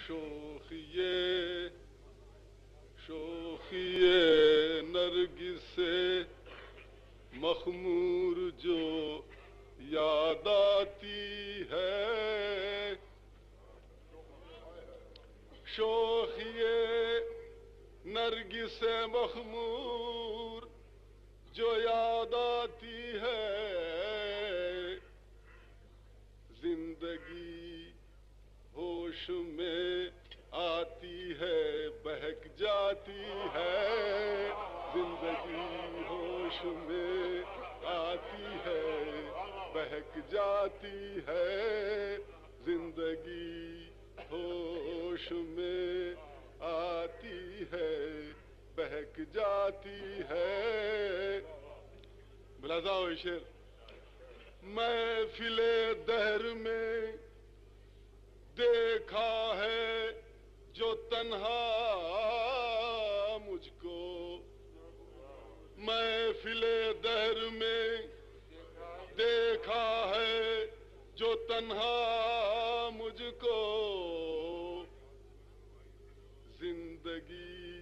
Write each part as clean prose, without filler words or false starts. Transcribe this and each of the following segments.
شوخیے شوخیے نرگس مخمور جو یاد آتی ہے، شوخیے نرگس مخمور جو یاد آتی ہے، زندگی ہوش میں آتی ہے بہک جاتی ہے، زندگی ہوش میں آتی ہے بہک جاتی ہے، زندگی ہوش میں آتی ہے بہک جاتی ہے۔ ملاحظہ ہو شعر، محفل دہر میں دیکھا ہے جو تنہا مجھ کو، محفل دہر میں دیکھا ہے جو تنہا مجھ کو، زندگی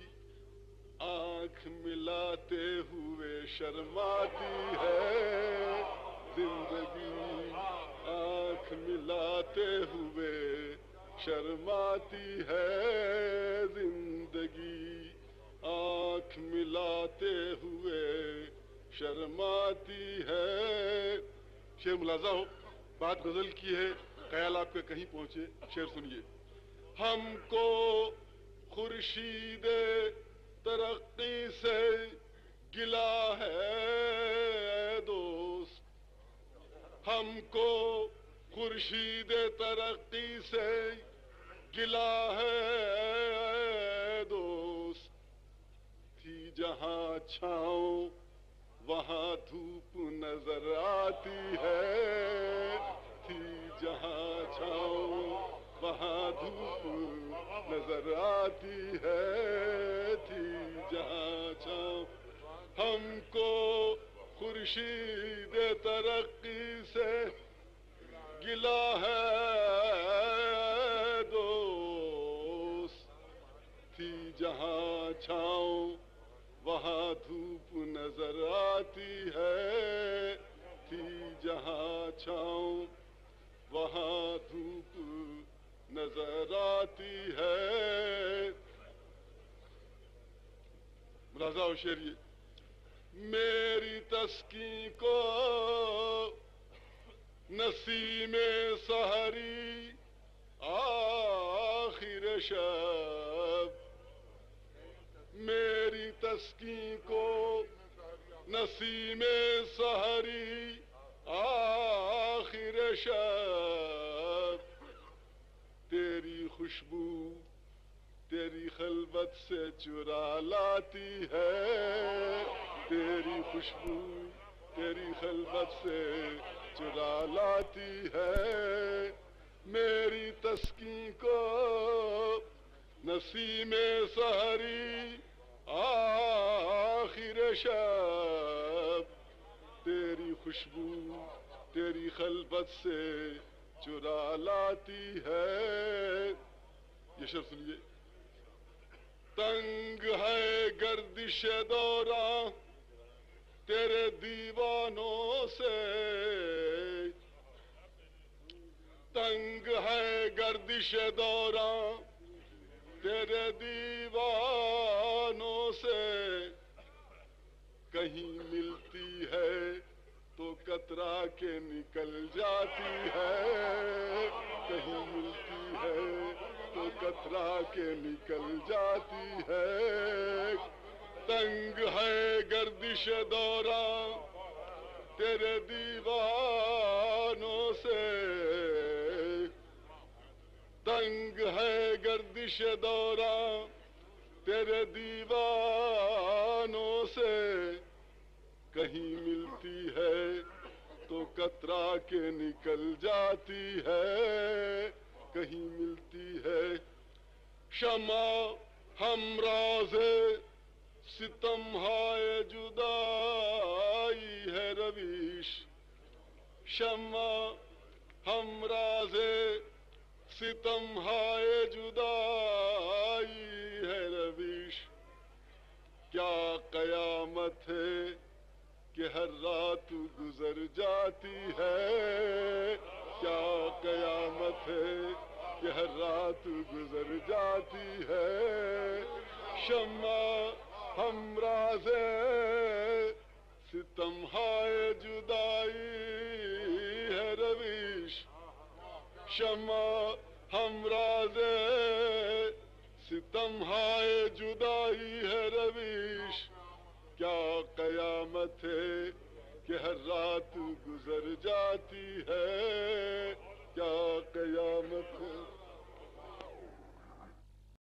آنکھ ملاتے ہوئے شرماتی ہے، زندگی آنکھ ملاتے ہوئے شرماتی ہے، زندگی آنکھ ملاتے ہوئے شرماتی ہے۔ شعر ملاحظہ ہو، بات غزل کی ہے، خیال آپ کے کہیں پہنچے، شعر سنیے۔ ہم کو خورشید ترقی سے گلا ہے دوست، ہم کو خورشید ترقی سے گلا ہے دوست، تھی جہاں چھاؤں وہاں دھوپ نظر آتی ہے، تھی جہاں چھاؤں وہاں دھوپ نظر آتی ہے، تھی جہاں چھاؤں۔ ہم کو خورشید ترقی سے گلا ہے دوست، تھی جہاں چھاؤں وہاں دھوپ نظر آتی ہے، تھی جہاں چھاؤں وہاں دھوپ نظر آتی ہے۔ ملاحظہ ہو شعر یہ، میری تسکین کو نسیم سحری آخر شب، میری تسکین کو نسیم سحری آخر شب، تیری خوشبو تیری خلوت سے چرا لاتی ہے، تیری خوشبو تیری خلوت سے چرا لاتی ہے، میری تسکین کو نسیم سحری آخر شب، تیری خوشبو تیری خلوت سے چرا لاتی ہے۔ یہ شعر سنیے، تنگ ہے گردش دوراں تیرے دیوانوں سے، تنگ ہے گردش دوراں تیرے دیوانوں سے، کہیں ملتی ہے تو کترا کے نکل جاتی ہے، کہیں ملتی ہے تو کترا کے نکل جاتی ہے، تنگ ہے گردش دوراں تیرے دیوانوں سے، تنگ ہے گردش دوراں تیرے دیوانوں سے، کہیں ملتی ہے تو کترا کے نکل جاتی ہے، کہیں ملتی ہے۔ شمع ہمراز ستم ہائے جدائی ہے رویش، شمع ہمراز ستم ہائے جدائی ہے رویش، کیا قیامت ہے کہ ہر رات گزر جاتی ہے، کیا قیامت ہے کہ ہر رات گزر جاتی ہے، شمع ہمراز ستم ہائے جدائی ہے رویش، شمع ہمراز ستم ہائے جدائی ہے رویش، کیا قیامت ہے کہ ہر رات گزر جاتی ہے، کیا قیامت ہے